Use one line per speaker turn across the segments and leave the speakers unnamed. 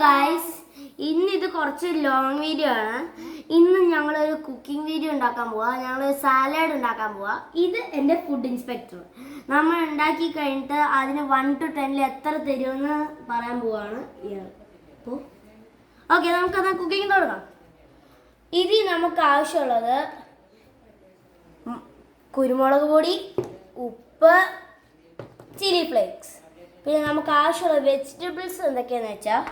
Guys, ഇന്നിത് കുറച്ച് long video ആണ്. ഇന്ന് ഞങ്ങളൊരു കുക്കിംഗ് വീഡിയോ ഉണ്ടാക്കാൻ പോവാ. ഞങ്ങളൊരു സാലഡ് ഉണ്ടാക്കാൻ പോവാ. ഇത് എൻ്റെ ഫുഡ് ഇൻസ്പെക്ടർ. നമ്മൾ ഉണ്ടാക്കി കഴിഞ്ഞിട്ട് അതിന് 1 to 10 എത്ര തരുമെന്ന് പറയാൻ പോവാണ് ഇയാൾ. അപ്പോൾ ഓക്കെ, നമുക്കത് കുക്കിംഗ് തുടങ്ങാം. ഇതിൽ നമുക്ക് ആവശ്യമുള്ളത് കുരുമുളക് പൊടി, ഉപ്പ്, ചില്ലി ഫ്ലേക്സ്. പിന്നെ നമുക്ക് ആവശ്യമുള്ള വെജിറ്റബിൾസ് എന്തൊക്കെയാണെന്ന് വെച്ചാൽ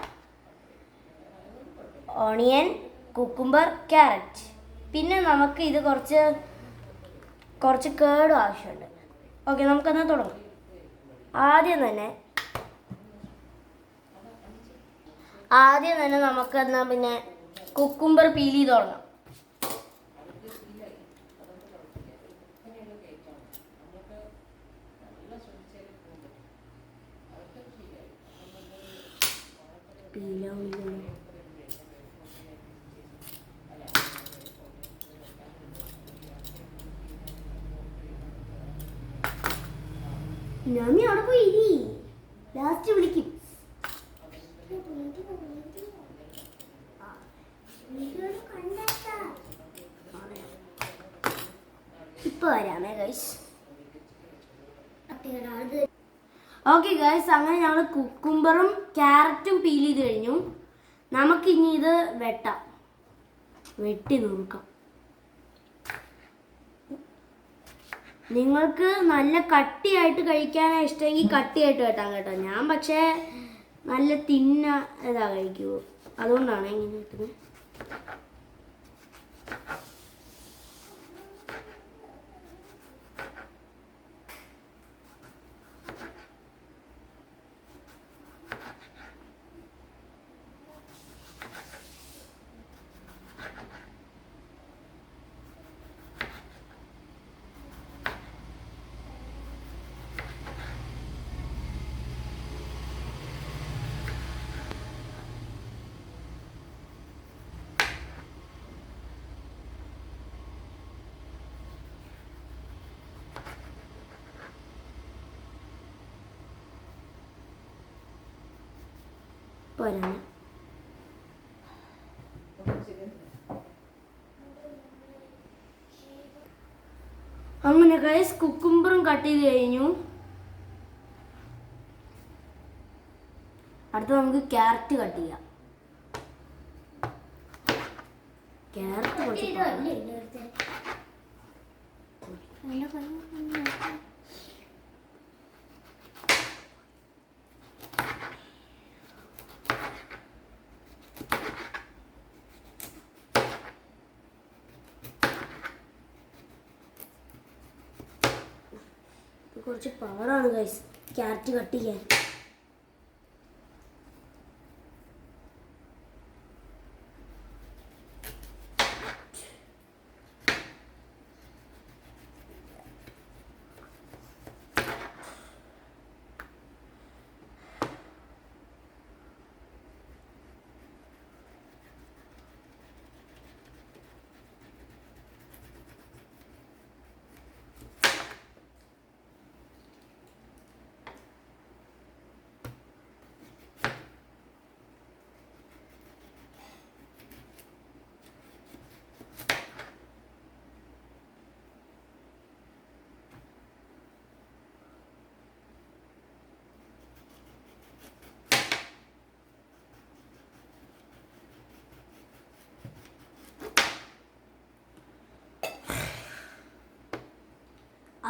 ഓണിയൻ, കുക്കുംബർ, ക്യാരറ്റ്. പിന്നെ നമുക്ക് ഇത് കുറച്ച് കേടും ആവശ്യമുണ്ട്. ഓക്കെ, നമുക്കെന്നാൽ തുടങ്ങാം. ആദ്യം തന്നെ നമുക്കെന്നാൽ പിന്നെ കുക്കുംബർ പീൽ ചെയ്ത് തുടങ്ങാം. ഞാമി അവിടെ പോയി ഇരി, ലാസ്റ്റ് വിളിക്കും. ഇപ്പൊ വരാമേ ഗൈസ്. ഓക്കെ ഗൈസ്, അങ്ങനെ ഞങ്ങൾ കുക്കുംബറും ക്യാരറ്റും പീൽ ചെയ്ത് കഴിഞ്ഞു. നമുക്കിനി ഇത് വെട്ടി നുറുക്കാം. നിങ്ങൾക്ക് നല്ല കട്ടിയായിട്ട് കഴിക്കാനാണ് ഇഷ്ടമെങ്കിൽ കട്ടിയായിട്ട് വെട്ടാം കേട്ടോ. ഞാൻ പക്ഷേ നല്ല ഇതാ കഴിക്കുമോ, അതുകൊണ്ടാണ് ഇങ്ങനെ വെട്ടുന്നത്. പോരാണ്. അങ്ങനെ ഗൈസ്, കുക്കുംബറും കട്ട് ചെയ്ത് കഴിഞ്ഞു. അടുത്ത നമുക്ക് ക്യാരറ്റ് കട്ട് ചെയ്യാം. ക്യാരറ്റ് കുറച്ച് പാടാണ് ഗൈസ് ക്യാരറ്റ് കട്ട് ചെയ്യാൻ.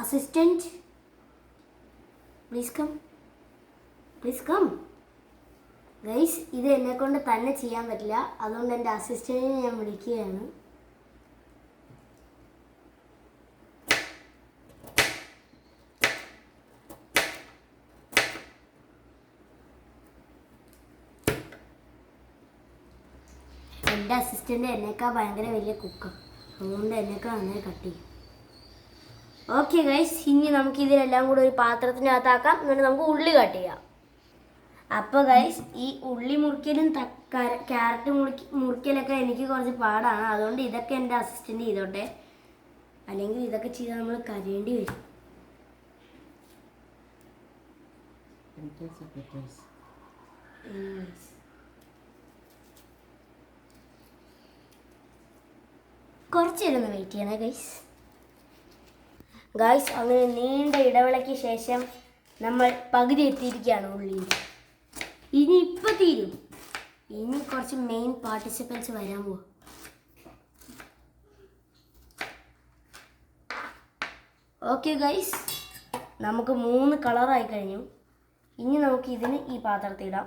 Assistant, please come. ഗൈസ്, ഇത് എന്നെ കൊണ്ട് തന്നെ ചെയ്യാൻ പറ്റില്ല, അതുകൊണ്ട് എൻ്റെ അസിസ്റ്റന്റിനെ ഞാൻ വിളിക്കുകയാണ്. എൻ്റെ അസിസ്റ്റന്റ് എന്നേക്കാൾ ഭയങ്കര വലിയ കുക്കാണ്, അതുകൊണ്ട് എന്നേക്കാൾ നന്നായി കട്ട് ചെയ്യും. ഓക്കെ ഗൈസ്, ഇനി നമുക്ക് ഇതിലെല്ലാം കൂടെ ഒരു പാത്രത്തിനകത്താക്കാം. എന്നിട്ട് നമുക്ക് ഉള്ളി കട്ട് ചെയ്യാം. അപ്പോൾ ഗൈസ്, ഈ ഉള്ളി മുറിക്കലും ക്യാരറ്റ് മുറിക്കലൊക്കെ എനിക്ക് കുറച്ച് പാടാണ്. അതുകൊണ്ട് ഇതൊക്കെ എൻ്റെ അസിസ്റ്റൻ്റ് ചെയ്തോട്ടെ, അല്ലെങ്കിൽ ഇതൊക്കെ ചെയ്താൽ നമ്മൾ കരയേണ്ടി വരും. കുറച്ച് നേരം ഒന്ന് വെയിറ്റ് ചെയ്യണേ ഗൈസ്. ഗൈസ് അങ്ങനെ നീണ്ട ഇടവേളയ്ക്ക് ശേഷം നമ്മൾ പകുതി എത്തിയിരിക്കുകയാണ് ഉള്ളിൽ. ഇനി ഇപ്പം തീരും. ഇനി കുറച്ച് മെയിൻ പാർട്ടിസിപ്പൻസ് വരാൻ പോവാ. ഓക്കെ ഗൈസ്, നമുക്ക് 3 കളറായി കഴിഞ്ഞു. ഇനി നമുക്ക് ഇതിന് ഈ പാത്രത്തിലിടാം.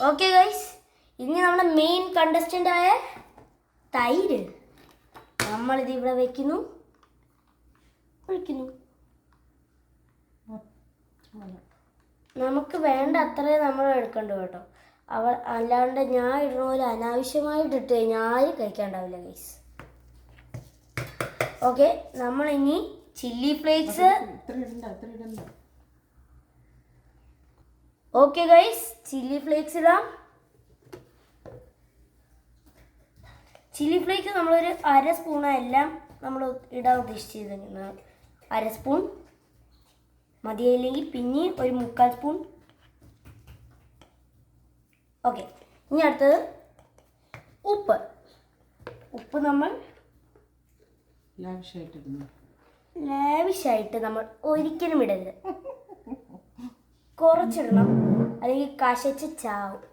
ഓക്കെ ഗൈസ്, ഇനി നമ്മുടെ മെയിൻ കണ്ടസ്റ്റൻ്റ് ആയ തൈര് നമ്മളിത് ഇവിടെ വെക്കുന്നു, ഒഴിക്കുന്നു. നമുക്ക് വേണ്ട അത്രയും നമ്മൾ എടുക്കണ്ടു കേട്ടോ. അല്ലാണ്ട് ഞാൻ ഇടുന്ന പോലെ അനാവശ്യമായിട്ട് ഇട്ട് കഴിഞ്ഞാൽ ആരും കഴിക്കാണ്ടാവില്ല ഗൈസ്. ഓക്കെ, നമ്മളിനി chilli flakes. Okay guys, chilli flakes ഇടാം. ചില്ലി ഫ്ലേക്സ് നമ്മളൊരു 1/2 സ്പൂൺ എല്ലാം നമ്മൾ ഇടാൻ ഉദ്ദേശിച്ചിരുന്നത്. 1/2 സ്പൂൺ മതിയായില്ലെങ്കിൽ പിന്നെ ഒരു 3/4 സ്പൂൺ. ഓക്കെ, ഇനി അടുത്തത് ഉപ്പ്. ഉപ്പ് നമ്മൾ ലാവിഷായിട്ട് നമ്മൾ ഒരിക്കലും ഇടരുത്. കുറച്ചിടണം, അല്ലെങ്കിൽ കശച്ച് ചാവും.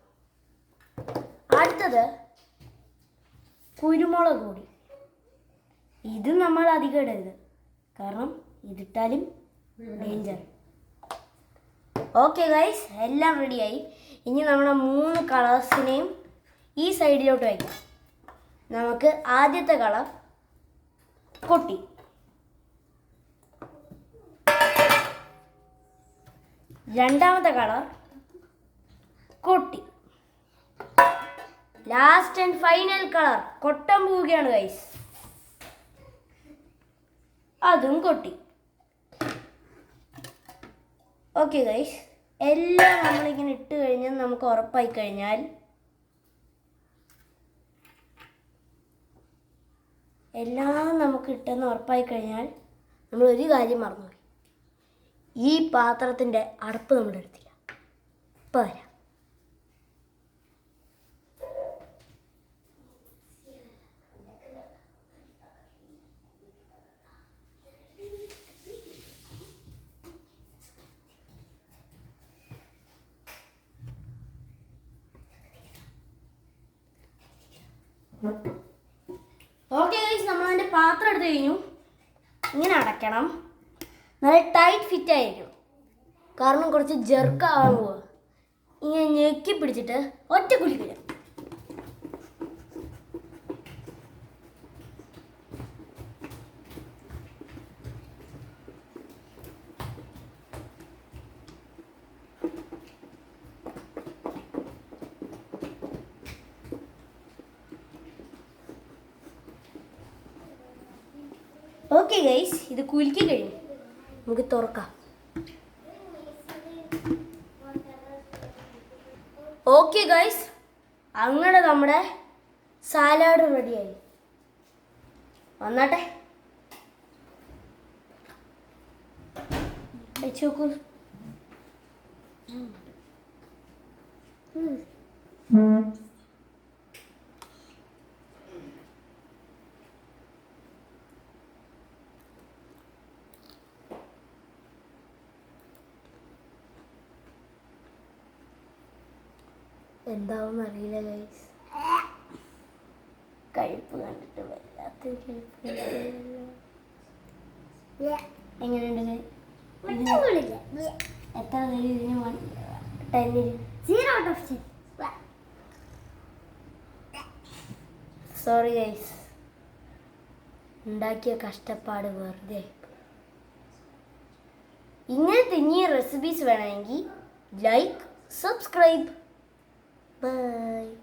അടുത്തത് കുരുമുളക് പൊടി. ഇത് നമ്മൾ അധികം ഇടരുത്, കാരണം ഇതിട്ടാലും ഡേഞ്ചർ. ഓക്കെ ഗൈസ്, എല്ലാം റെഡിയായി. ഇനി നമ്മുടെ 3 കളേഴ്സിനെയും ഈ സൈഡിലോട്ട് വയ്ക്കാം. നമുക്ക് ആദ്യത്തെ കളർ കൊട്ടി, രണ്ടാമത്തെ കളർ കൊട്ടി, ലാസ്റ്റ് ആൻഡ് ഫൈനൽ കളർ കൊട്ടാൻ പോവുകയാണ് ഗൈസ്. അതും കൊട്ടി. ഓക്കെ ഗൈസ്, എല്ലാം നമ്മളിങ്ങനെ ഇട്ട് കഴിഞ്ഞാൽ നമുക്ക് ഉറപ്പായി കഴിഞ്ഞാൽ എല്ലാം നമുക്ക് ഇട്ടെന്ന് ഉറപ്പായി കഴിഞ്ഞാൽ നമ്മൾ ഒരു കാര്യം മറന്നുപോയി. ഈ പാത്രത്തിൻ്റെ അടപ്പ് നമ്മൾ എടുത്തില്ല. ഇപ്പം വരാം. ഓക്കെ ഗൈസ്, നമ്മളതിൻ്റെ പാത്രം എടുത്ത് കഴിഞ്ഞു. ഇങ്ങനെ അടയ്ക്കണം. നല്ല ടൈറ്റ് ഫിറ്റ് ആയിരിക്കും, കാരണം കുറച്ച് ജെർക്കാവാൻ പോവുക. ഇങ്ങനെ ഞെക്കി പിടിച്ചിട്ട് ഒറ്റ കുലിക്കില്ല. ഓക്കെ ഗൈസ്, ഇത് കുലുക്കി കഴിഞ്ഞു. നമുക്ക് തുറക്കാം. ഓക്കെ ഗൈസ്, അങ്ങനെ നമ്മുടെ സാലാഡ് റെഡിയായി. വന്നാട്ടെ, വെച്ച് നോക്കൂ. എന്താവും അറിയില്ല ഗൈസ്, കഴിപ്പ് കണ്ടിട്ട് വല്ലാത്തൊരു കഴിപ്പ്. എങ്ങനെയുണ്ട്? എത്ര ഇതിന് 10? 0 out of 10. സോറി ഗൈസ്, ഉണ്ടാക്കിയ കഷ്ടപ്പാട് വെറുതെ. ഇങ്ങനത്തെ ഇനി റെസിപ്പീസ് വേണമെങ്കിൽ ലൈക്ക്, സബ്സ്ക്രൈബ്. Bye.